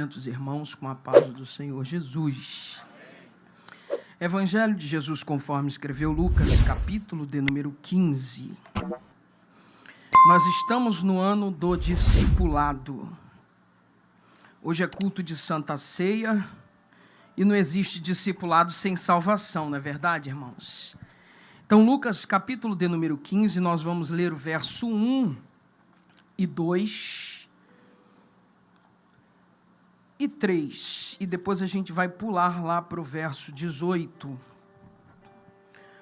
cumprimentos, irmãos, com a paz do Senhor Jesus. Evangelho de Jesus, conforme escreveu Lucas, capítulo de número 15. Nós estamos no ano do discipulado. Hoje é culto de Santa Ceia e não existe discipulado sem salvação, não é verdade, irmãos? Então, Lucas, capítulo de número 15, nós vamos ler o verso 1 e 2 e 3, e depois a gente vai pular lá para o verso 18.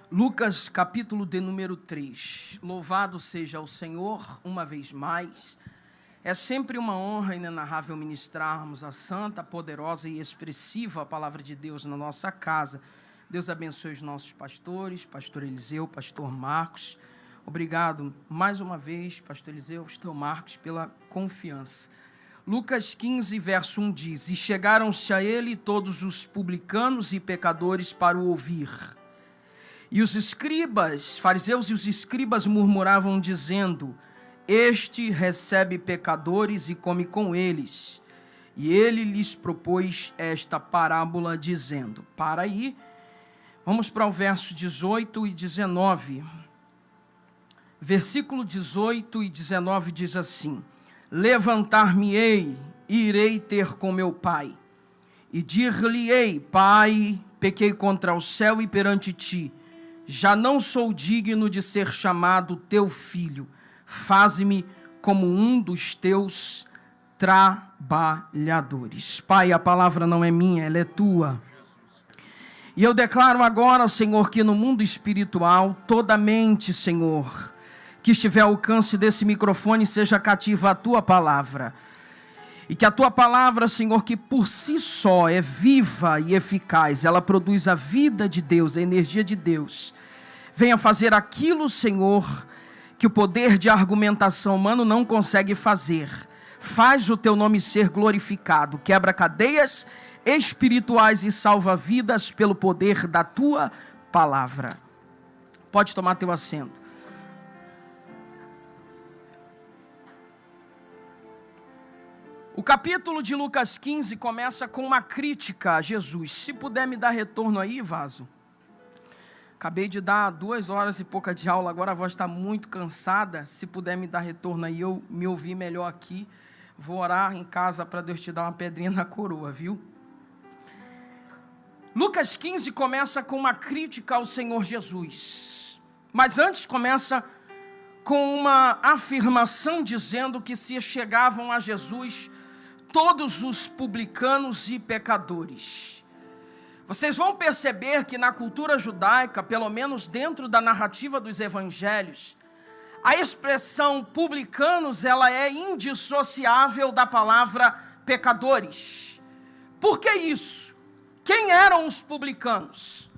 Lucas, capítulo de número 3. Louvado seja o Senhor, uma vez mais. É sempre uma honra inenarrável ministrarmos a santa, poderosa e expressiva palavra de Deus na nossa casa. Deus abençoe os nossos pastores, pastor Eliseu, pastor Marcos. Obrigado mais uma vez, pastor Eliseu, pastor Marcos, pela confiança. Lucas 15, verso 1 diz: E chegaram-se a ele todos os publicanos e pecadores para o ouvir. E os escribas, fariseus e os escribas murmuravam dizendo: Este recebe pecadores e come com eles. E ele lhes propôs esta parábola dizendo: Para aí, vamos para o verso 18 e 19. Versículo 18 e 19 diz assim: Levantar-me-ei e irei ter com meu pai, e dir-lhe-ei: Pai, pequei contra o céu e perante ti, já não sou digno de ser chamado teu filho, faze-me como um dos teus trabalhadores. Pai, a palavra não é minha, ela é tua. E eu declaro agora, Senhor, que no mundo espiritual, toda mente, Senhor, que estiver ao alcance desse microfone, seja cativa a tua palavra. E que a tua palavra, Senhor, que por si só é viva e eficaz, ela produz a vida de Deus, a energia de Deus. Venha fazer aquilo, Senhor, que o poder de argumentação humano não consegue fazer. Faz o teu nome ser glorificado. Quebra cadeias espirituais e salva vidas pelo poder da tua palavra. Pode tomar teu assento. O capítulo de Lucas 15 começa com uma crítica a Jesus. Se puder me dar retorno aí, Vaso. Acabei de dar 2 horas e pouca de aula, agora a voz está muito cansada. Se puder me dar retorno aí, eu me ouvir melhor aqui. Vou orar em casa para Deus te dar uma pedrinha na coroa, viu? Lucas 15 começa com uma crítica ao Senhor Jesus. Mas antes começa com uma afirmação dizendo que se chegavam a Jesus todos os publicanos e pecadores. Vocês vão perceber que na cultura judaica, pelo menos dentro da narrativa dos evangelhos, a expressão publicanos, ela é indissociável da palavra pecadores. Por que isso? Quem eram os publicanos?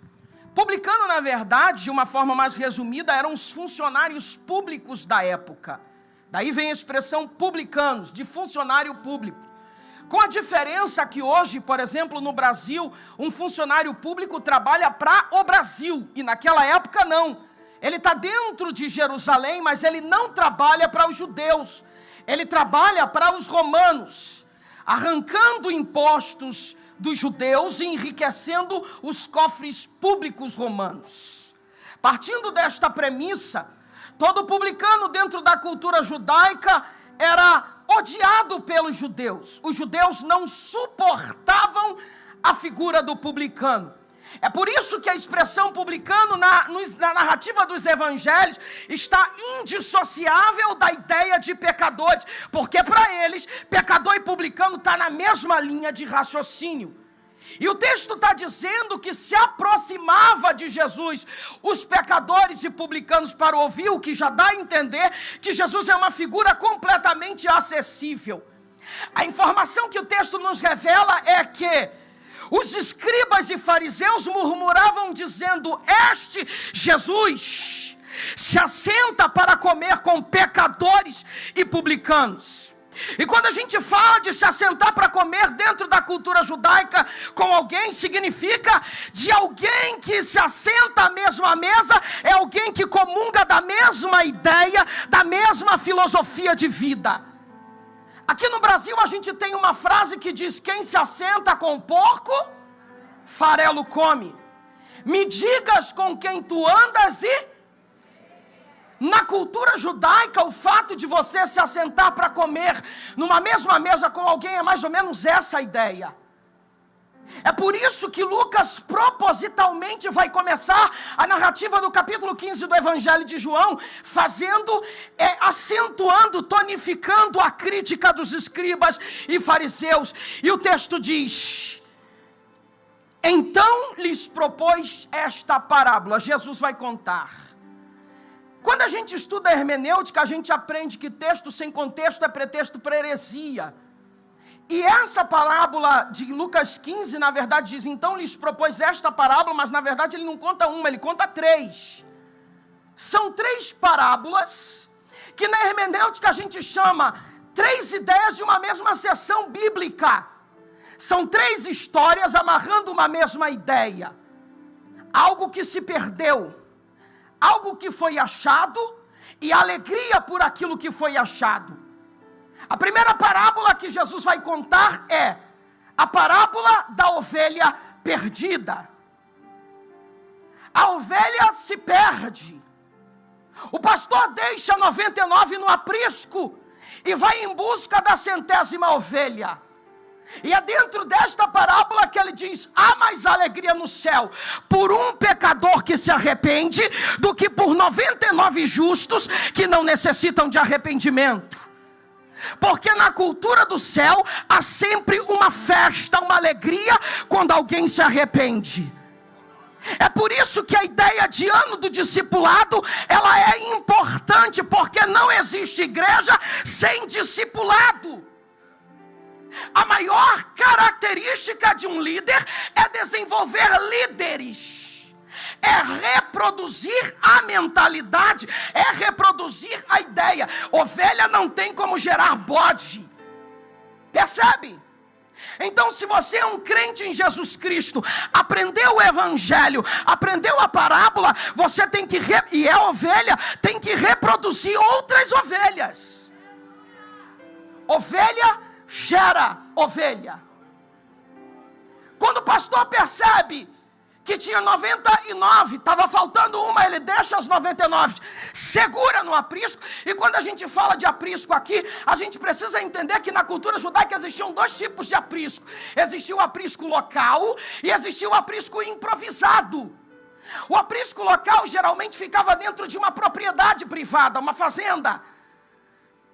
Publicano, na verdade, de uma forma mais resumida, eram os funcionários públicos da época. Daí vem a expressão publicanos, de funcionário público. Com a diferença que hoje, por exemplo, no Brasil, um funcionário público trabalha para o Brasil, e naquela época não. Ele está dentro de Jerusalém, mas ele não trabalha para os judeus, ele trabalha para os romanos, arrancando impostos dos judeus e enriquecendo os cofres públicos romanos. Partindo desta premissa, todo publicano dentro da cultura judaica era odiado pelos judeus. Os judeus não suportavam a figura do publicano. É por isso que a expressão publicano na narrativa dos evangelhos está indissociável da ideia de pecadores, porque para eles, pecador e publicano está na mesma linha de raciocínio. E o texto está dizendo que se aproximava de Jesus os pecadores e publicanos para ouvir, o que já dá a entender que Jesus é uma figura completamente acessível. A informação que o texto nos revela é que os escribas e fariseus murmuravam dizendo: Este Jesus se assenta para comer com pecadores e publicanos. E quando a gente fala de se assentar para comer dentro da cultura judaica com alguém, significa de alguém que se assenta à mesma mesa, é alguém que comunga da mesma ideia, da mesma filosofia de vida. Aqui no Brasil a gente tem uma frase que diz: quem se assenta com porco, farelo come. Me digas com quem tu andas e... Na cultura judaica, o fato de você se assentar para comer numa mesma mesa com alguém é mais ou menos essa a ideia. É por isso que Lucas propositalmente vai começar a narrativa do capítulo 15 do Evangelho de João, acentuando, tonificando a crítica dos escribas e fariseus. E o texto diz: então lhes propôs esta parábola. Jesus vai contar. Quando a gente estuda hermenêutica, a gente aprende que texto sem contexto é pretexto para heresia. E essa parábola de Lucas 15, na verdade, diz: então lhes propôs esta parábola, mas na verdade ele não conta uma, ele conta 3. São 3 parábolas, que na hermenêutica a gente chama 3 ideias de uma mesma seção bíblica. São 3 histórias amarrando uma mesma ideia. Algo que se perdeu, algo que foi achado e alegria por aquilo que foi achado. A primeira parábola que Jesus vai contar é a parábola da ovelha perdida. A ovelha se perde. O pastor deixa 99 no aprisco e vai em busca da 100ª ovelha. E é dentro desta parábola que ele diz: há mais alegria no céu por um pecador que se arrepende do que por 99 justos que não necessitam de arrependimento. Porque na cultura do céu há sempre uma festa, uma alegria quando alguém se arrepende. É por isso que a ideia de ano do discipulado, ela é importante, porque não existe igreja sem discipulado. A maior característica de um líder é desenvolver líderes. É reproduzir a mentalidade, é reproduzir a ideia. Ovelha não tem como gerar bode. Percebe? Então, se você é um crente em Jesus Cristo, aprendeu o Evangelho, aprendeu a parábola, você tem que, e é ovelha, tem que reproduzir outras ovelhas. Ovelha gera ovelha. Quando o pastor percebe que tinha 99, estava faltando uma, ele deixa as 99, segura no aprisco. E quando a gente fala de aprisco aqui, a gente precisa entender que na cultura judaica existiam 2 tipos de aprisco. Existia o aprisco local e existia o aprisco improvisado. O aprisco local geralmente ficava dentro de uma propriedade privada, uma fazenda,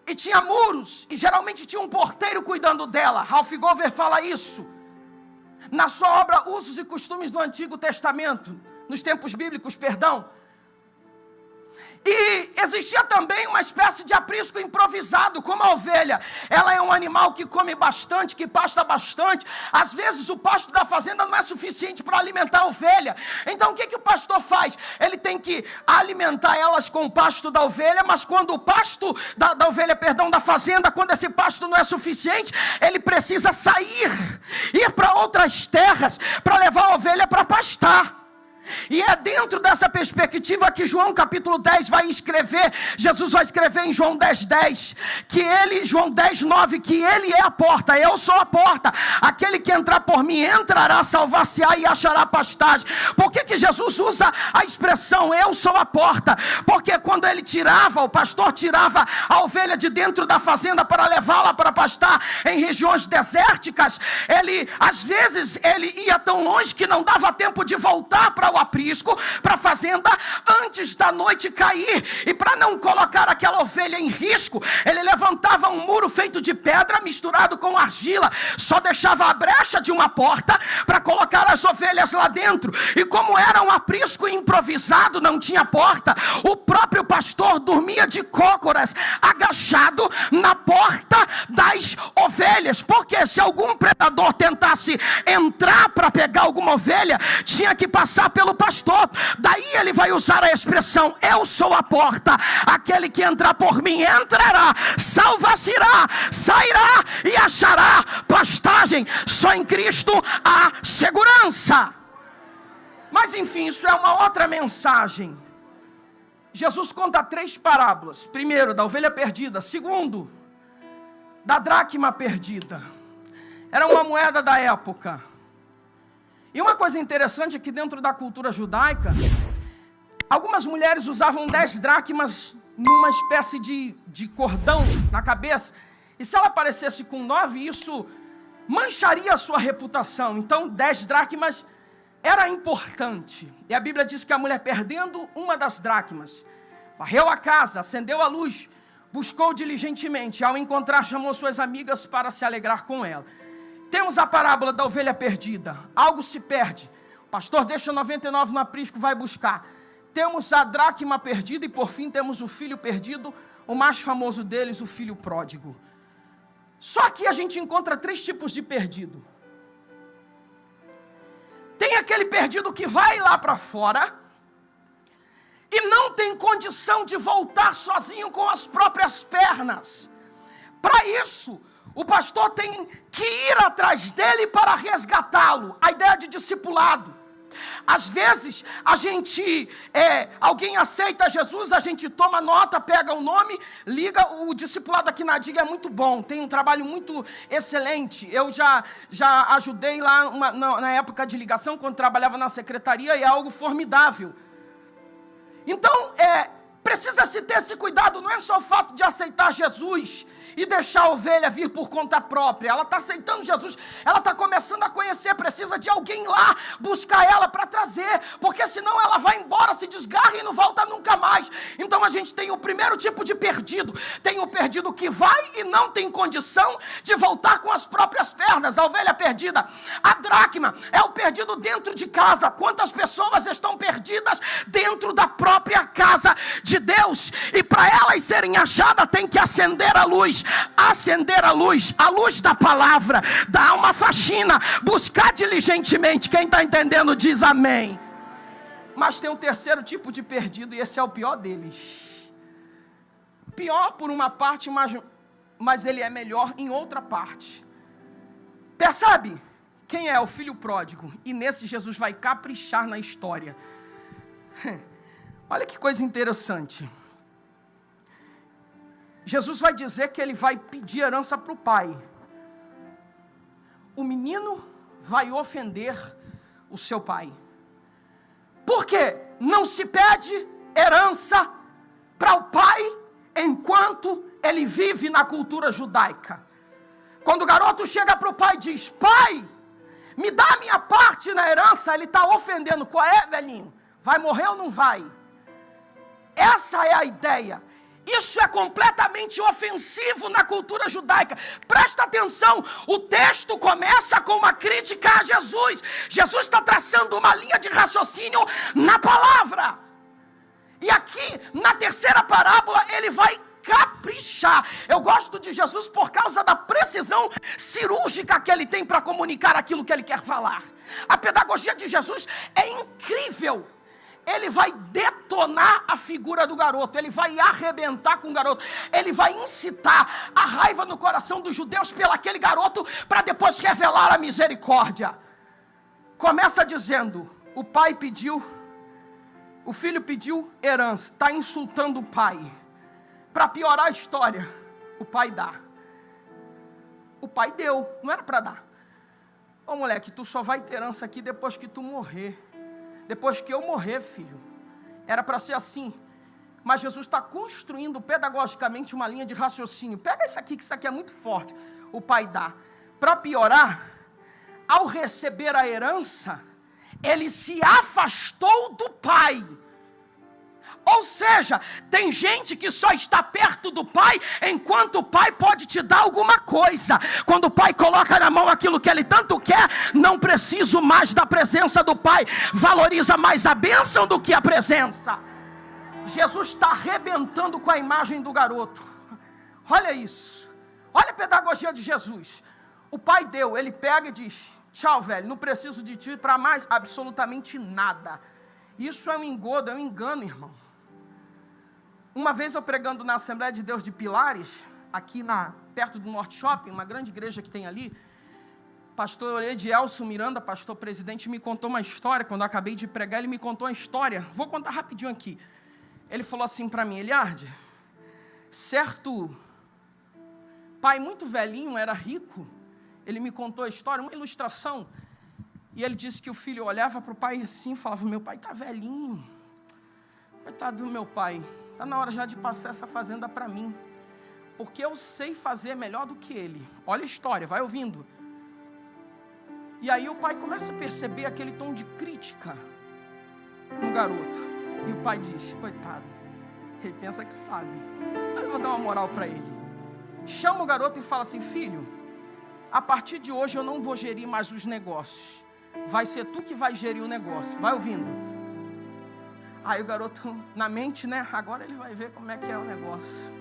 e tinha muros, e geralmente tinha um porteiro cuidando dela. Ralph Gover fala isso na sua obra Usos e Costumes do Antigo Testamento, nos tempos bíblicos, perdão. E existia também uma espécie de aprisco improvisado, como a ovelha. Ela é um animal que come bastante, que pasta bastante. Às vezes o pasto da fazenda não é suficiente para alimentar a ovelha. Então o que o pastor faz? Ele tem que alimentar elas com o pasto da ovelha, mas quando o pasto da ovelha, da fazenda, quando esse pasto não é suficiente, ele precisa sair, ir para outras terras, para levar a ovelha para pastar. E é dentro dessa perspectiva que João capítulo 10 vai escrever, Jesus vai escrever em João 10:10, que ele, João 10:9, que ele é a porta, eu sou a porta, aquele que entrar por mim entrará, salvar-se-á e achará pastagem. Por que Jesus usa a expressão eu sou a porta? Porque quando ele o pastor tirava a ovelha de dentro da fazenda para levá-la para pastar em regiões desérticas, às vezes ele ia tão longe que não dava tempo de voltar para o aprisco, para a fazenda, antes da noite cair. E para não colocar aquela ovelha em risco, ele levantava um muro feito de pedra misturado com argila, só deixava a brecha de uma porta para colocar as ovelhas lá dentro. E como era um aprisco improvisado, não tinha porta, o próprio pastor dormia de cócoras, agachado na porta das ovelhas, porque se algum predador tentasse entrar para pegar alguma ovelha, tinha que passar pelo pastor. Daí ele vai usar a expressão eu sou a porta, aquele que entrar por mim entrará, salvar-se-á, sairá e achará pastagem. Só em Cristo há segurança. Mas enfim, isso é uma outra mensagem. Jesus conta 3 parábolas. Primeiro, da ovelha perdida. Segundo, da dracma perdida. Era uma moeda da época. E uma coisa interessante é que dentro da cultura judaica, algumas mulheres usavam 10 dracmas numa espécie de cordão na cabeça. E se ela aparecesse com 9, isso mancharia a sua reputação. Então 10 dracmas era importante. E a Bíblia diz que a mulher, perdendo uma das dracmas, varreu a casa, acendeu a luz, buscou diligentemente. Ao encontrar, chamou suas amigas para se alegrar com ela. Temos a parábola da ovelha perdida. Algo se perde. O pastor deixa 99 no aprisco, vai buscar. Temos a dracma perdida e por fim temos o filho perdido, o mais famoso deles, o filho pródigo. Só que a gente encontra 3 tipos de perdido. Tem aquele perdido que vai lá para fora e não tem condição de voltar sozinho com as próprias pernas. Para isso, o pastor tem que ir atrás dele para resgatá-lo. A ideia de discipulado. Às vezes, alguém aceita Jesus, a gente toma nota, pega o nome, liga. O discipulado aqui na DIG é muito bom, tem um trabalho muito excelente. Eu já ajudei lá na época de ligação, quando trabalhava na secretaria, e é algo formidável. Então, precisa se ter esse cuidado, não é só o fato de aceitar Jesus e deixar a ovelha vir por conta própria. Ela está aceitando Jesus, ela está começando a conhecer, precisa de alguém lá buscar ela para trazer, porque senão ela vai embora, se desgarra e não volta nunca mais. Então a gente tem o primeiro tipo de perdido, tem o perdido que vai e não tem condição de voltar com as próprias pernas, a ovelha perdida. A dracma é o perdido dentro de casa. Quantas pessoas estão perdidas dentro da própria casa de Deus? E para elas serem achadas, tem que acender a luz a luz da palavra, dar uma faxina, buscar diligentemente. Quem está entendendo diz amém. Mas tem um terceiro tipo de perdido, e esse é o pior deles. Pior por uma parte, mas ele é melhor em outra parte. Percebe? Quem é o filho pródigo? E nesse Jesus vai caprichar na história. Olha que coisa interessante. Jesus vai dizer que ele vai pedir herança para o pai. O menino vai ofender o seu pai. Por quê? Não se pede herança para o pai enquanto ele vive na cultura judaica. Quando o garoto chega para o pai e diz: pai, me dá a minha parte na herança, ele está ofendendo. Qual é, velhinho? Vai morrer ou não vai? Essa é a ideia. Isso é completamente ofensivo na cultura judaica. Presta atenção, o texto começa com uma crítica a Jesus. Jesus está traçando uma linha de raciocínio na palavra. E aqui, na terceira parábola, ele vai caprichar. Eu gosto de Jesus por causa da precisão cirúrgica que ele tem para comunicar aquilo que ele quer falar. A pedagogia de Jesus é incrível. Ele vai detonar a figura do garoto, ele vai arrebentar com o garoto, ele vai incitar a raiva no coração dos judeus pelaquele garoto, para depois revelar a misericórdia. Começa dizendo: o pai pediu, o filho pediu herança, está insultando o pai. Para piorar a história, o pai dá. O pai deu, não era para dar. Ô moleque, tu só vai ter herança aqui depois que tu morrer. Depois que eu morrer, filho. Era para ser assim. Mas Jesus está construindo pedagogicamente uma linha de raciocínio. Pega isso aqui, que isso aqui é muito forte. O pai dá. Para piorar, ao receber a herança, ele se afastou do pai. Ou seja, tem gente que só está perto do pai enquanto o pai pode te dar alguma coisa. Quando o pai coloca na mão aquilo que ele tanto quer, não preciso mais da presença do pai. Valoriza mais a bênção do que a presença. Jesus está arrebentando com a imagem do garoto. Olha isso. Olha a pedagogia de Jesus. O pai deu, ele pega e diz: tchau, velho, não preciso de ti para mais absolutamente nada. Isso é um engodo, é um engano, irmão. Uma vez eu pregando na Assembleia de Deus de Pilares, aqui perto do Norte Shopping, uma grande igreja que tem ali, pastor Edielson Miranda, pastor presidente, me contou uma história. Quando eu acabei de pregar, ele me contou uma história. Vou contar rapidinho aqui. Ele falou assim para mim: Eliardi, certo pai muito velhinho, era rico. Ele me contou a história, uma ilustração. E ele disse que o filho olhava para o pai assim e falava: meu pai está velhinho. Coitado do meu pai, está na hora já de passar essa fazenda para mim, porque eu sei fazer melhor do que ele. Olha a história, vai ouvindo. E aí o pai começa a perceber aquele tom de crítica no garoto. E o pai diz: coitado, ele pensa que sabe, mas eu vou dar uma moral para ele. Chama o garoto e fala assim: filho, a partir de hoje eu não vou gerir mais os negócios. Vai ser tu que vai gerir o negócio. Vai ouvindo. Aí o garoto, na mente, né? Agora ele vai ver como é que é o negócio.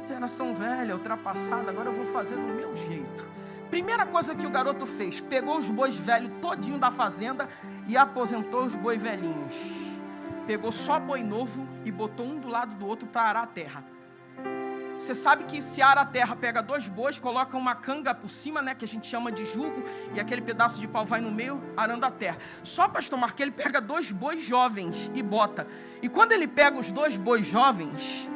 Geração velha, ultrapassada, agora eu vou fazer do meu jeito. Primeira coisa que o garoto fez: pegou os bois velhos todinho da fazenda e aposentou os bois velhinhos. Pegou só boi novo e botou um do lado do outro para arar a terra. Você sabe que se ara a terra, pega 2 bois, coloca uma canga por cima, né, que a gente chama de jugo, e aquele pedaço de pau vai no meio, arando a terra. Só pastor Marco, ele pega 2 bois jovens e bota. E quando ele pega os 2 bois jovens,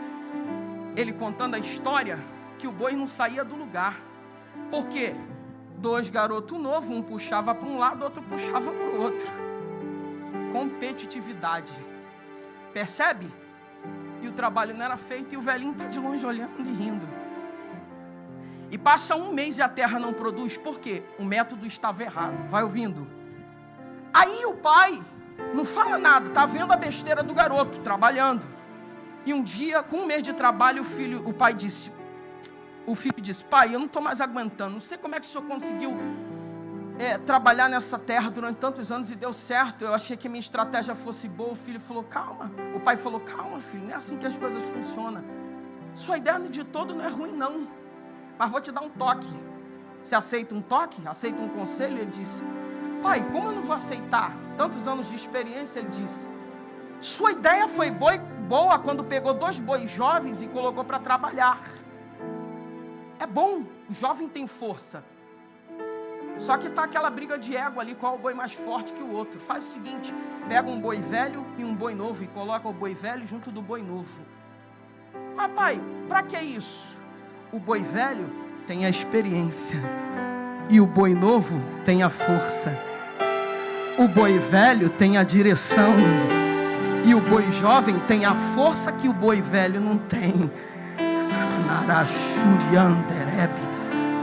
ele contando a história, que o boi não saía do lugar. Por quê? 2 garotos novos, um puxava para um lado, outro puxava para o outro. Competitividade. Percebe? E o trabalho não era feito, e o velhinho está de longe olhando e rindo. E passa 1 mês e a terra não produz. Por quê? O método estava errado. Vai ouvindo. Aí o pai não fala nada, está vendo a besteira do garoto, trabalhando. E um dia, com 1 mês de trabalho, o filho disse: pai, eu não estou mais aguentando, não sei como é que o senhor conseguiu trabalhar nessa terra durante tantos anos e deu certo. Eu achei que a minha estratégia fosse boa. O filho falou: calma. O pai falou: calma, filho, não é assim que as coisas funcionam. Sua ideia de todo não é ruim, não, mas vou te dar um toque. Você aceita um toque? Aceita um conselho? Ele disse: pai, como eu não vou aceitar? Tantos anos de experiência. Ele disse: sua ideia foi boa quando pegou 2 bois jovens e colocou para trabalhar. É bom, o jovem tem força. Só que está aquela briga de ego ali, qual é o boi mais forte que o outro. Faz o seguinte: pega um boi velho e um boi novo e coloca o boi velho junto do boi novo. Mas pai, para que isso? O boi velho tem a experiência e o boi novo tem a força. O boi velho tem a direção e o boi jovem tem a força que o boi velho não tem.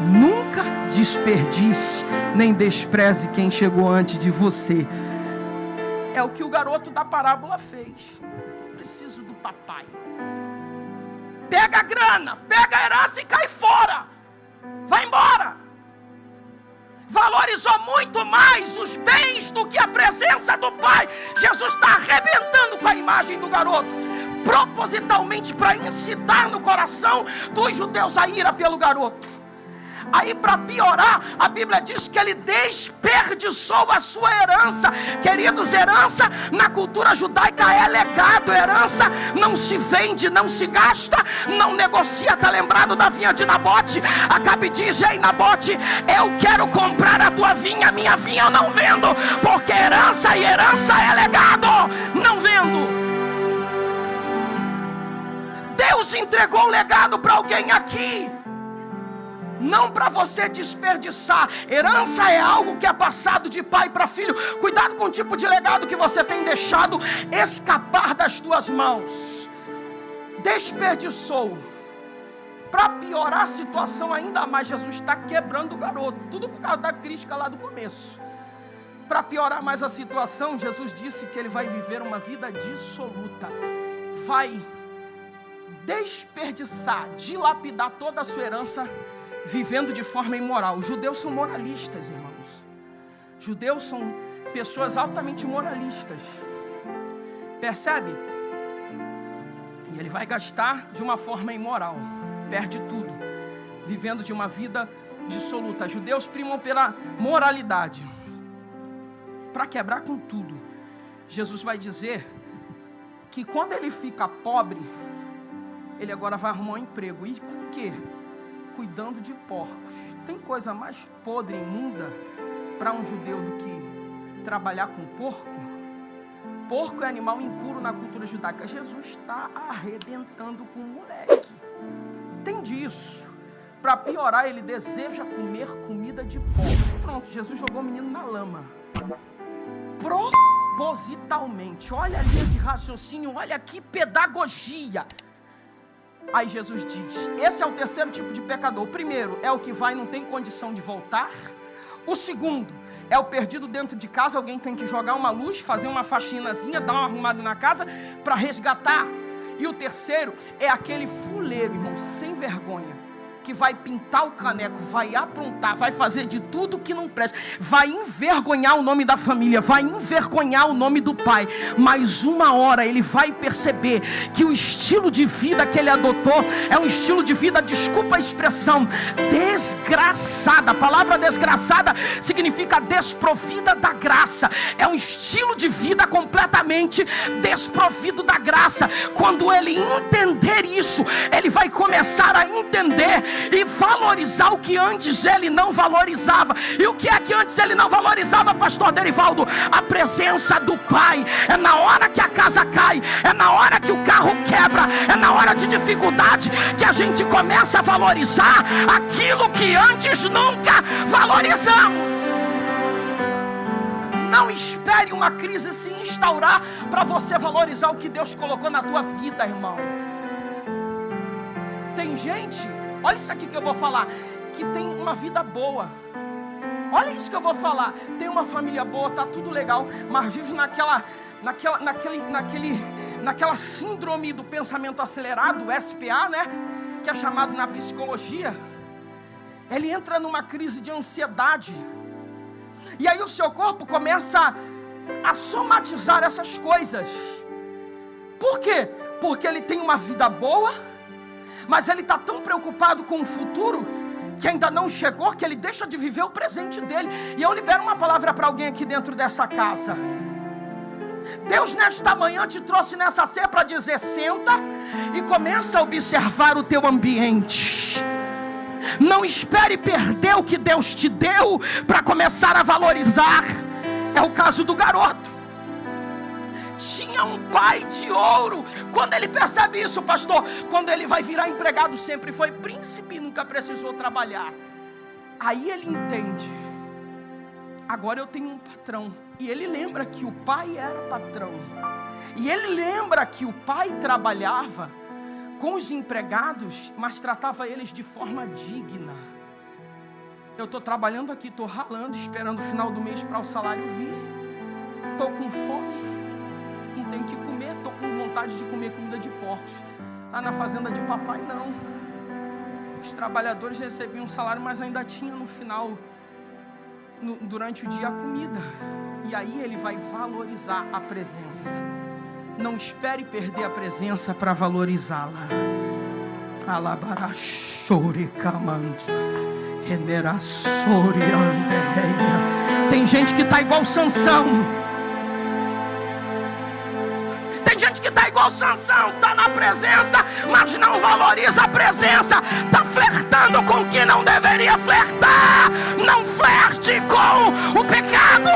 Nunca desperdice nem despreze quem chegou antes de você. É o que o garoto da parábola fez. Preciso do papai. Pega a grana, pega a herança e cai fora. Vai embora. Valorizou muito mais os bens do que a presença do pai. Jesus está arrebentando com a imagem do garoto, propositalmente para incitar no coração dos judeus a ira pelo garoto. Aí, para piorar, a Bíblia diz que ele desperdiçou a sua herança. Queridos, herança na cultura judaica é legado. Herança não se vende, não se gasta, não negocia. Está lembrado da vinha de Nabote? Acabe diz: ei Nabote, eu quero comprar a tua vinha, a minha vinha eu não vendo, porque herança e herança é legado, não vendo. Deus entregou o legado para alguém aqui, não para você desperdiçar. Herança é algo que é passado de pai para filho. Cuidado com o tipo de legado que você tem deixado escapar das tuas mãos. Desperdiçou. Para piorar a situação ainda mais, Jesus está quebrando o garoto. Tudo por causa da crítica lá do começo. Para piorar mais a situação, Jesus disse que ele vai viver uma vida dissoluta. Vai desperdiçar, dilapidar toda a sua herança, vivendo de forma imoral. Os judeus são moralistas, irmãos. Judeus são pessoas altamente moralistas. Percebe? E ele vai gastar de uma forma imoral. Perde tudo, vivendo de uma vida dissoluta. Judeus primam pela moralidade. Para quebrar com tudo, Jesus vai dizer que quando ele fica pobre, ele agora vai arrumar um emprego. E com o quê? Cuidando de porcos. Tem coisa mais podre e imunda para um judeu do que trabalhar com porco? Porco é animal impuro na cultura judaica. Jesus está arrebentando com o moleque. Entende isso? Para piorar, ele deseja comer comida de porco. Pronto, Jesus jogou o menino na lama. Propositalmente. Olha a linha de raciocínio, olha que pedagogia. Aí Jesus diz, esse é o terceiro tipo de pecador. O primeiro é o que vai e não tem condição de voltar. O segundo é o perdido dentro de casa. Alguém tem que jogar uma luz, fazer uma faxinazinha, dar uma arrumada na casa para resgatar. E o terceiro é aquele fuleiro, irmão, sem vergonha, que vai pintar o caneco, vai aprontar, vai fazer de tudo que não presta, vai envergonhar o nome da família, vai envergonhar o nome do pai, mas uma hora ele vai perceber que o estilo de vida que ele adotou é um estilo de vida, desculpa a expressão, desgraçada. A palavra desgraçada significa desprovida da graça, é um estilo de vida completamente desprovido da graça. Quando ele entender isso, ele vai começar a entender e valorizar o que antes ele não valorizava. E o que é que antes ele não valorizava, pastor Derivaldo? A presença do pai. É na hora que a casa cai, é na hora que o carro quebra, é na hora de dificuldade que a gente começa a valorizar aquilo que antes nunca valorizamos. Não espere uma crise se instaurar para você valorizar o que Deus colocou na tua vida, irmão. Tem gente, olha isso aqui que eu vou falar, que tem uma vida boa. Olha isso que eu vou falar. Tem uma família boa, tá tudo legal, mas vive naquela síndrome do pensamento acelerado, SPA, né? Que é chamado na psicologia. Ele entra numa crise de ansiedade. E aí o seu corpo começa a somatizar essas coisas. Por quê? Porque ele tem uma vida boa, mas ele está tão preocupado com o futuro que ainda não chegou, que ele deixa de viver o presente dele. E eu libero uma palavra para alguém aqui dentro dessa casa. Deus nesta manhã te trouxe nessa ceia para dizer: senta e começa a observar o teu ambiente. Não espere perder o que Deus te deu para começar a valorizar. É o caso do garoto. Tinha um pai de ouro. Quando ele percebe isso, pastor, quando ele vai virar empregado, sempre foi príncipe e nunca precisou trabalhar. Aí ele entende: agora eu tenho um patrão. E ele lembra que o pai era patrão. E ele lembra que o pai trabalhava com os empregados, mas tratava eles de forma digna. Eu estou trabalhando aqui, estou ralando, esperando o final do mês para o salário vir. Estou com fome, não tenho que comer, estou com vontade de comer comida de porcos. Lá na fazenda de papai, não. Os trabalhadores recebiam um salário, mas ainda tinha no final, durante o dia, a comida. E aí ele vai valorizar a presença. Não espere perder a presença para valorizá-la. Tem gente que está igual Sansão. Tem gente que está igual Sansão, está na presença, mas não valoriza a presença. Está flertando com o que não deveria flertar. Não flerte com o pecado.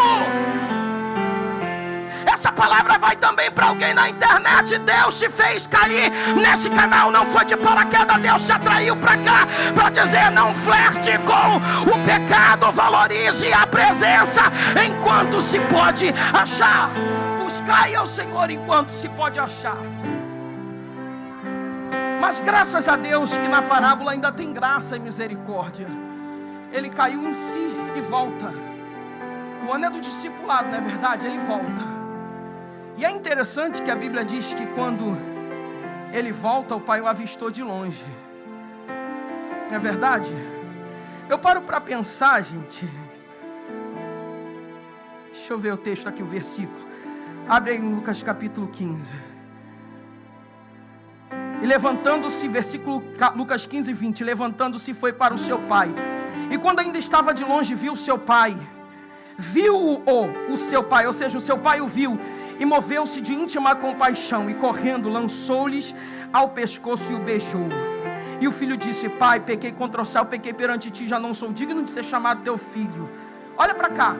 Essa palavra vai também para alguém na internet. Deus te fez cair nesse canal, não foi de paraquedas. Deus te atraiu para cá para dizer: não flerte com o pecado, valorize a presença enquanto se pode achar. Buscai ao Senhor enquanto se pode achar. Mas graças a Deus que na parábola ainda tem graça e misericórdia. Ele caiu em si e volta. O ano é do discipulado, não é verdade? Ele volta. E é interessante que a Bíblia diz que quando ele volta, o pai o avistou de longe. Não é verdade? Eu paro para pensar, gente. Deixa eu ver o texto aqui, o versículo. Abre aí em Lucas capítulo 15. E levantando-se, versículo Lucas 15, 20. Levantando-se, foi para o seu pai. E quando ainda estava de longe, viu o seu pai. Viu-o o seu pai, ou seja, o seu pai o viu. E moveu-se de íntima compaixão, e correndo lançou-lhes ao pescoço e o beijou. E o filho disse: pai, pequei contra o céu, pequei perante ti, já não sou digno de ser chamado teu filho. Olha para cá.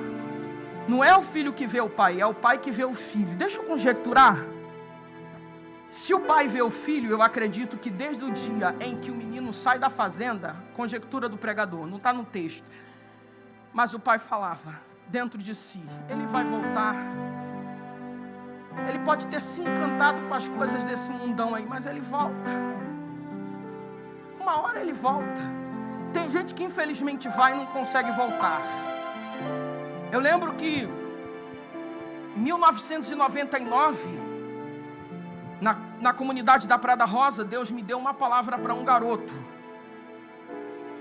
Não é o filho que vê o pai, é o pai que vê o filho. Deixa eu conjecturar. Se o pai vê o filho, eu acredito que desde o dia em que o menino sai da fazenda, conjectura do pregador, não está no texto, mas o pai falava dentro de si, ele vai voltar. Ele pode ter se encantado com as coisas desse mundão aí, mas ele volta. Uma hora ele volta. Tem gente que infelizmente vai e não consegue voltar. Eu lembro que em 1999, na comunidade da Praia da Rosa, Deus me deu uma palavra para um garoto.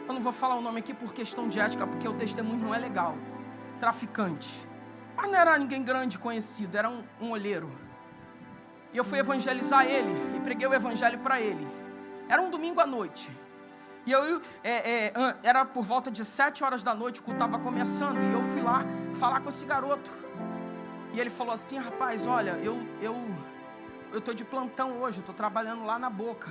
Eu não vou falar o nome aqui por questão de ética, porque o testemunho não é legal. Traficante. Mas não era ninguém grande conhecido, era um olheiro. E eu fui evangelizar ele, e preguei o evangelho para ele. Era um domingo à noite. E era por volta de 7 horas da noite, o culto estava começando, e eu fui lá falar com esse garoto. E ele falou assim: rapaz, olha, eu estou de plantão hoje, eu estou trabalhando lá na Boca,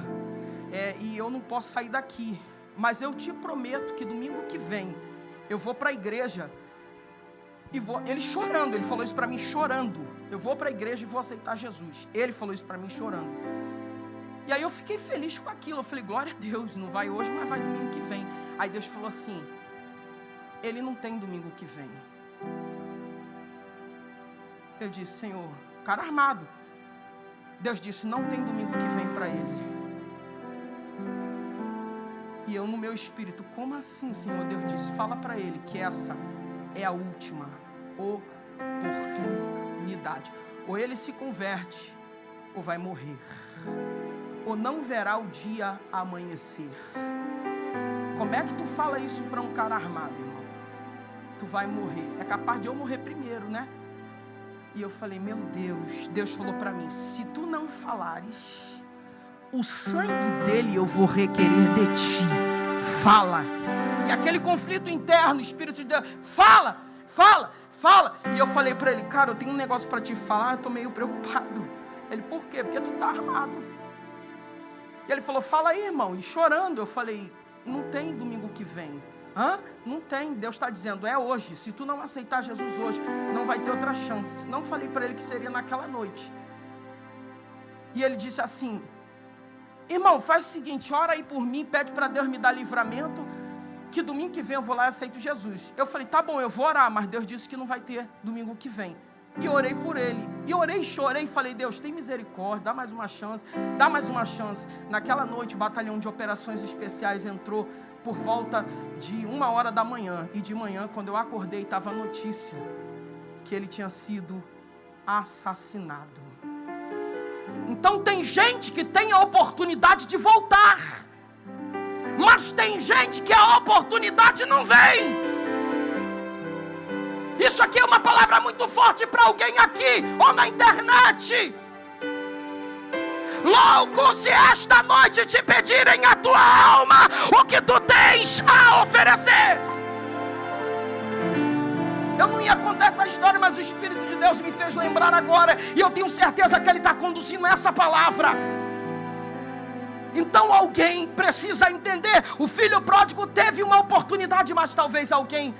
e eu não posso sair daqui, mas eu te prometo que domingo que vem, eu vou para a igreja, e vou, ele chorando, ele falou isso para mim chorando, eu vou para a igreja e vou aceitar Jesus. Ele falou isso para mim chorando. E aí eu fiquei feliz com aquilo, eu falei, glória a Deus, não vai hoje, mas vai domingo que vem. Aí Deus falou assim, ele não tem domingo que vem. Eu disse, Senhor, cara armado. Deus disse, não tem domingo que vem para ele. E eu no meu espírito, como assim, Senhor? Deus disse, fala para ele que essa é a última oportunidade. Ou ele se converte, ou vai morrer. Ou não verá o dia amanhecer. Como é que tu fala isso para um cara armado, irmão? Tu vai morrer. É capaz de eu morrer primeiro, né? E eu falei, meu Deus. Deus falou para mim, se tu não falares, o sangue dele eu vou requerer de ti. Fala. E aquele conflito interno, o Espírito de Deus, fala. E eu falei para ele, cara, eu tenho um negócio para te falar, eu estou meio preocupado. Ele, por quê? Porque tu tá armado. E ele falou, fala aí, irmão. E chorando, eu falei, não tem domingo que vem. Hã? Não tem. Deus está dizendo, é hoje. Se tu não aceitar Jesus hoje, não vai ter outra chance. Não falei para ele que seria naquela noite. E ele disse assim, irmão, faz o seguinte, ora aí por mim, pede para Deus me dar livramento, que domingo que vem eu vou lá e aceito Jesus. Eu falei, tá bom, eu vou orar, mas Deus disse que não vai ter domingo que vem. E orei por ele, e orei e chorei, e falei, Deus, tem misericórdia, dá mais uma chance. Naquela noite, o batalhão de operações especiais entrou por volta de 1h da manhã, e de manhã, quando eu acordei, estava a notícia que ele tinha sido assassinado. Então tem gente que tem a oportunidade de voltar, mas tem gente que a oportunidade não vem. Isso aqui é uma palavra muito forte para alguém aqui ou na internet. Louco se esta noite te pedirem a tua alma, o que tu tens a oferecer. Eu não ia contar essa história, mas o Espírito de Deus me fez lembrar agora, e eu tenho certeza que Ele está conduzindo essa palavra. Então alguém precisa entender, o filho pródigo teve uma oportunidade, mas talvez alguém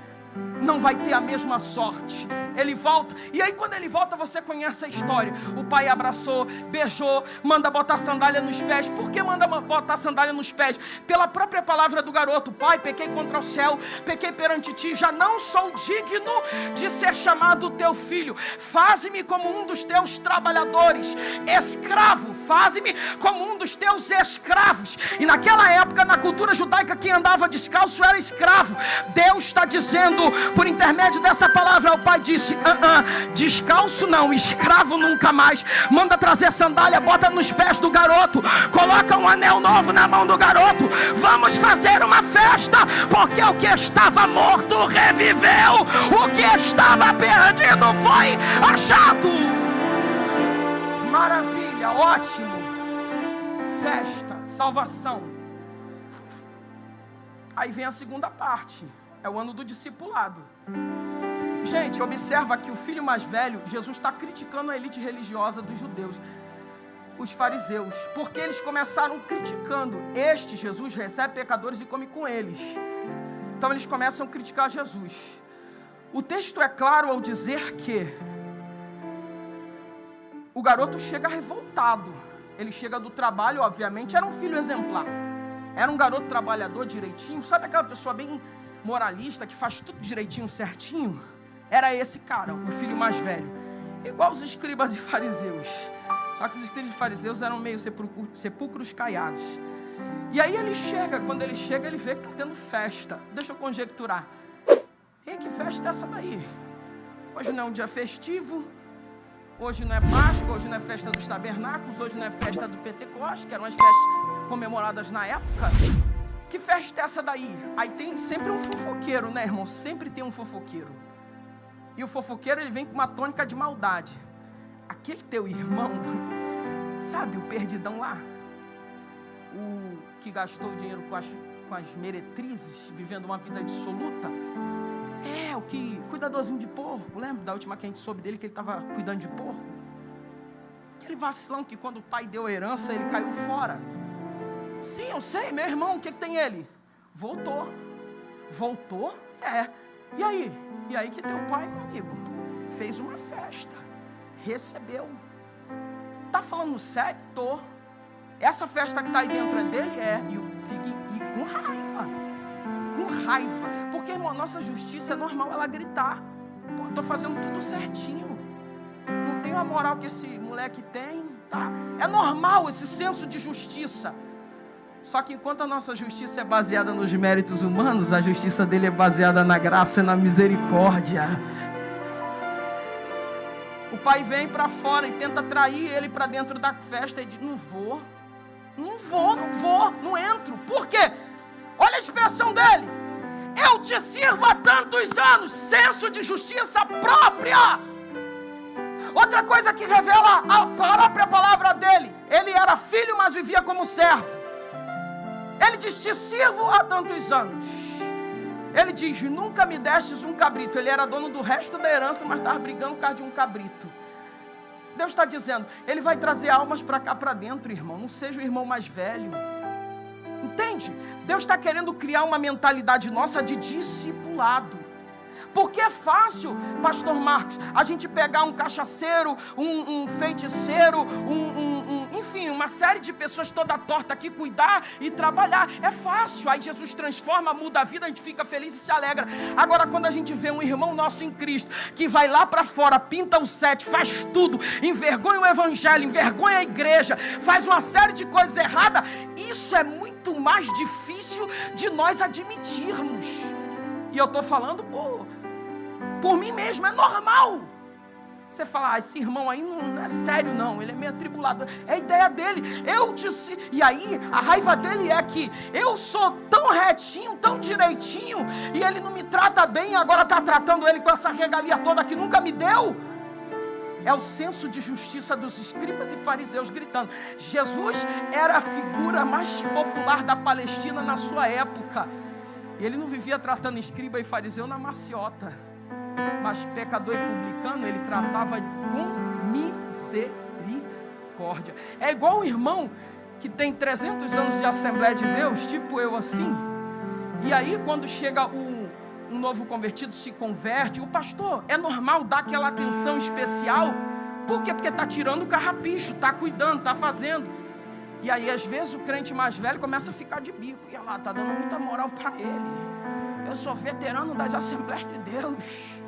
não vai ter a mesma sorte. Ele volta, e aí quando ele volta, você conhece a história. O pai abraçou, beijou, manda botar sandália nos pés. Por que manda botar sandália nos pés? Pela própria palavra do garoto. Pai, pequei contra o céu, pequei perante ti, já não sou digno de ser chamado teu filho. Faze-me como um dos teus trabalhadores. Escravo, faze-me como um dos teus escravos. E naquela época, na cultura judaica, quem andava descalço era escravo. Deus está dizendo, por intermédio dessa palavra, o pai disse, descalço não, escravo nunca mais. Manda trazer sandália, bota nos pés do garoto, coloca um anel novo na mão do garoto. Vamos fazer uma festa, porque o que estava morto reviveu, o que estava perdido foi achado. Maravilha, ótimo. Festa, salvação. Aí vem a segunda parte, é o ano do discipulado. Gente, observa que o filho mais velho, Jesus está criticando a elite religiosa dos judeus, os fariseus, porque eles começaram criticando. Jesus recebe pecadores e come com eles. Então eles começam a criticar Jesus. O texto é claro ao dizer que o garoto chega revoltado. Ele chega do trabalho, obviamente, era um filho exemplar. Era um garoto trabalhador direitinho. Sabe aquela pessoa bem moralista, que faz tudo direitinho, certinho? Era esse cara, o filho mais velho. Igual os escribas e fariseus. Só que os escribas e fariseus eram meio sepulcros caiados. E aí ele chega, quando ele chega, ele vê que está tendo festa. Deixa eu conjecturar. E que festa é essa daí? Hoje não é um dia festivo. Hoje não é Páscoa, hoje não é festa dos tabernáculos, hoje não é festa do Pentecostes, que eram as festas comemoradas na época. Que festa é essa daí? Aí tem sempre um fofoqueiro, né, irmão? Sempre tem um fofoqueiro. E o fofoqueiro, ele vem com uma tônica de maldade. Aquele teu irmão, sabe, o perdidão lá? O que gastou o dinheiro com as meretrizes, vivendo uma vida dissoluta. O que, cuidadorzinho de porco, lembra da última que a gente soube dele, que ele estava cuidando de porco? Aquele vacilão que quando o pai deu a herança, ele caiu fora. Sim, eu sei, meu irmão, o que tem ele? Voltou. Voltou? E aí? E aí que teu pai, meu amigo, fez uma festa, recebeu. Tá falando sério? Tô. Essa festa que está aí dentro é dele? E com raiva. Com raiva. Porque, irmão, a nossa justiça é normal ela gritar. Pô, estou fazendo tudo certinho. Não tenho a moral que esse moleque tem, tá? É normal esse senso de justiça. Só que enquanto a nossa justiça é baseada nos méritos humanos, a justiça dele é baseada na graça e na misericórdia. O pai vem para fora e tenta atrair ele para dentro da festa e diz, não vou, não entro. Por quê? Olha a expressão dele. Eu te sirvo há tantos anos. Senso de justiça própria. Outra coisa que revela a própria palavra dele. Ele era filho, mas vivia como servo. Ele diz, te sirvo há tantos anos. Ele diz, nunca me destes um cabrito. Ele era dono do resto da herança, mas estava brigando por causa de um cabrito. Deus está dizendo, ele vai trazer almas para cá para dentro, irmão. Não seja o irmão mais velho. Entende? Deus está querendo criar uma mentalidade nossa de discipulado. Porque é fácil, pastor Marcos, a gente pegar um cachaceiro, um feiticeiro, enfim, uma série de pessoas toda torta aqui, cuidar e trabalhar. É fácil, aí Jesus transforma, muda a vida, a gente fica feliz e se alegra. Agora, quando a gente vê um irmão nosso em Cristo, que vai lá para fora, pinta o sete, faz tudo, envergonha o evangelho, envergonha a igreja, faz uma série de coisas erradas, isso é muito mais difícil de nós admitirmos. E eu estou falando por mim mesmo, é normal. Você fala, esse irmão aí não é sério não, ele é meio atribulado. É a ideia dele, e aí a raiva dele é que eu sou tão retinho, tão direitinho, e ele não me trata bem, agora está tratando ele com essa regalia toda que nunca me deu. É o senso de justiça dos escribas e fariseus gritando. Jesus era a figura mais popular da Palestina na sua época. E ele não vivia tratando escriba e fariseu na maciota, mas pecador e publicano ele tratava com misericórdia. É igual o irmão que tem 300 anos de Assembleia de Deus, tipo eu assim. E aí quando chega um novo convertido, se converte, o pastor, é normal dar aquela atenção especial. Por quê? Porque está tirando o carrapicho, está cuidando, está fazendo. E aí, às vezes, o crente mais velho começa a ficar de bico. E lá, está dando muita moral para ele. Eu sou veterano das Assembleias de Deus.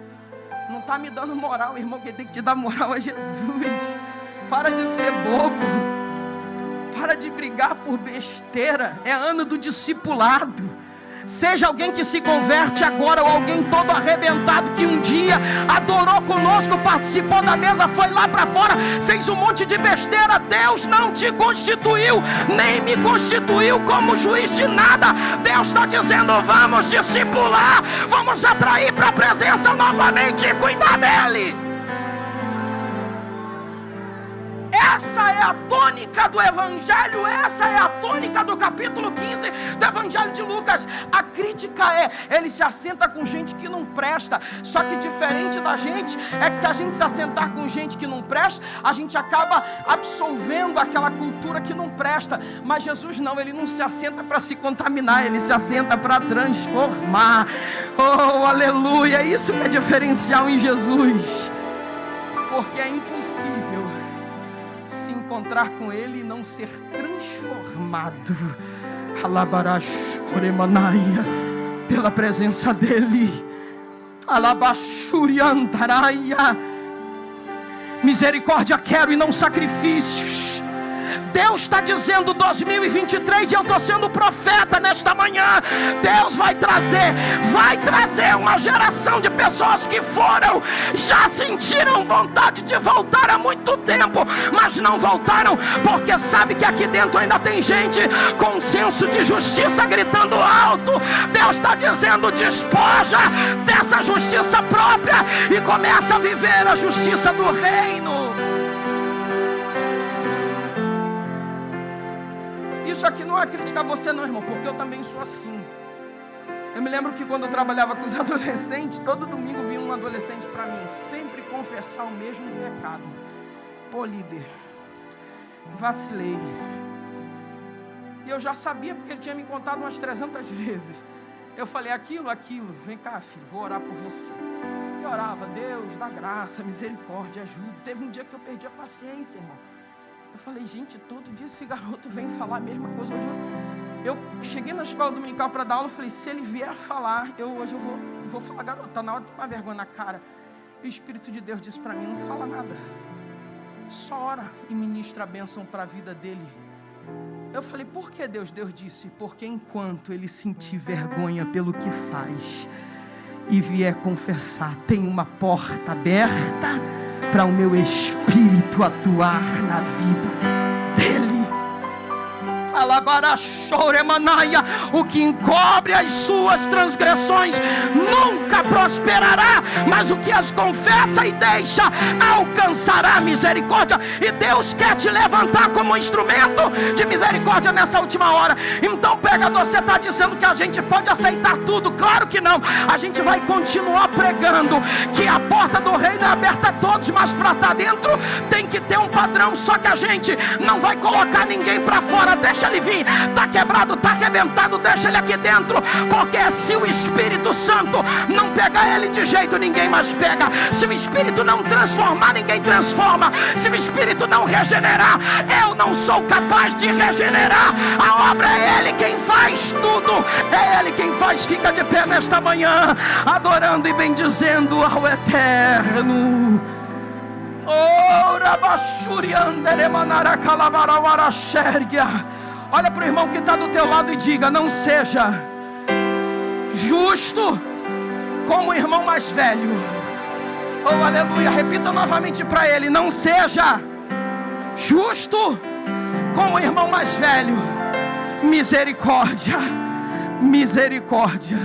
Não está me dando moral, irmão. Quem tem que te dar moral é Jesus. Para de ser bobo. Para de brigar por besteira. É ano do discipulado. Seja alguém que se converte agora, ou alguém todo arrebentado que um dia adorou conosco, participou da mesa, foi lá para fora, fez um monte de besteira. Deus não te constituiu, nem me constituiu como juiz de nada. Deus está dizendo, vamos discipular, vamos atrair para a presença novamente e cuidar dele. Essa é a tônica do Evangelho, essa é a tônica do capítulo 15 do Evangelho de Lucas. A crítica ele se assenta com gente que não presta. Só que diferente da gente, é que se a gente se assentar com gente que não presta, a gente acaba absorvendo aquela cultura que não presta. Mas Jesus não, ele não se assenta para se contaminar, ele se assenta para transformar. Oh, aleluia, isso que é diferencial em Jesus. Porque é impossível se encontrar com Ele e não ser transformado, alabarashuremanaia, pela presença dEle, alabashuriantaraia. Misericórdia quero e não sacrifícios. Deus está dizendo 2023, e eu estou sendo profeta nesta manhã. Deus vai trazer uma geração de pessoas que já sentiram vontade de voltar há muito tempo, mas não voltaram, porque sabe que aqui dentro ainda tem gente com senso de justiça gritando alto. Deus está dizendo: despoja dessa justiça própria e começa a viver a justiça do reino. Isso aqui não é criticar você não, irmão, porque eu também sou assim. Eu me lembro que quando eu trabalhava com os adolescentes, todo domingo vinha um adolescente para mim, sempre confessar o mesmo pecado. Pô, líder, vacilei. E eu já sabia, porque ele tinha me contado umas 300 vezes. Eu falei: aquilo, vem cá, filho, vou orar por você. E orava: Deus, dá graça, misericórdia, ajuda. Teve um dia que eu perdi a paciência, irmão. Eu falei: gente, todo dia esse garoto vem falar a mesma coisa. Hoje eu cheguei na escola dominical para dar aula. Eu falei: se ele vier falar, hoje eu vou falar. Garoto, está na hora de tomar vergonha na cara. E o Espírito de Deus disse para mim: não fala nada, só ora e ministra a bênção para a vida dele. Eu falei: por que Deus? Deus disse: porque enquanto ele sentir vergonha pelo que faz e vier confessar, tem uma porta aberta para o meu Espírito atuar na vida dele. O que encobre as suas transgressões nunca prosperará, mas o que as confessa e deixa alcançará misericórdia. E Deus quer te levantar como instrumento de misericórdia nessa última hora. Então, pregador, você está dizendo que a gente pode aceitar tudo? Claro que não. A gente vai continuar pregando que a porta do reino é aberta a todos, mas para estar dentro tem que ter um padrão. Só que a gente não vai colocar ninguém para fora. Deixa ele vir, está quebrado, está arrebentado, deixa ele aqui dentro, porque se o Espírito Santo não pegar ele, de jeito ninguém mais pega. Se o Espírito não transformar, ninguém transforma. Se o Espírito não regenerar, eu não sou capaz de regenerar. A obra é Ele quem faz tudo, é Ele quem faz. Fica de pé nesta manhã, adorando e bendizendo ao Eterno. Olha para o irmão que está do teu lado e diga: não seja justo como o irmão mais velho. Oh, aleluia. Repita novamente para ele: não seja justo como o irmão mais velho. Misericórdia, misericórdia.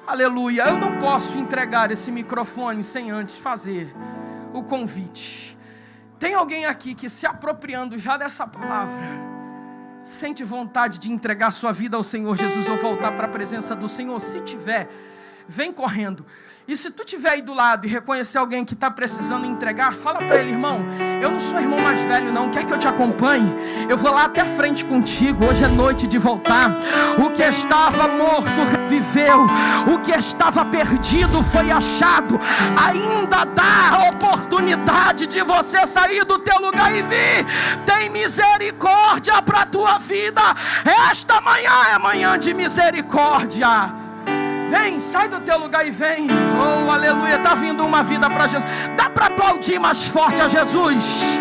Aleluia. Eu não posso entregar esse microfone sem antes fazer o convite. Tem alguém aqui que, se apropriando já dessa palavra, sente vontade de entregar sua vida ao Senhor Jesus ou voltar para a presença do Senhor? Se tiver, vem correndo. E se tu tiver aí do lado e reconhecer alguém que está precisando entregar, fala para ele: irmão, eu não sou irmão mais velho não, quer que eu te acompanhe? Eu vou lá até a frente contigo, hoje é noite de voltar. O que estava morto reviveu, o que estava perdido foi achado. Ainda dá a oportunidade de você sair do teu lugar e vir. Tem misericórdia para a tua vida. Esta manhã é manhã de misericórdia. Vem, sai do teu lugar e vem. Oh, aleluia, está vindo uma vida para Jesus. Dá para aplaudir mais forte a Jesus?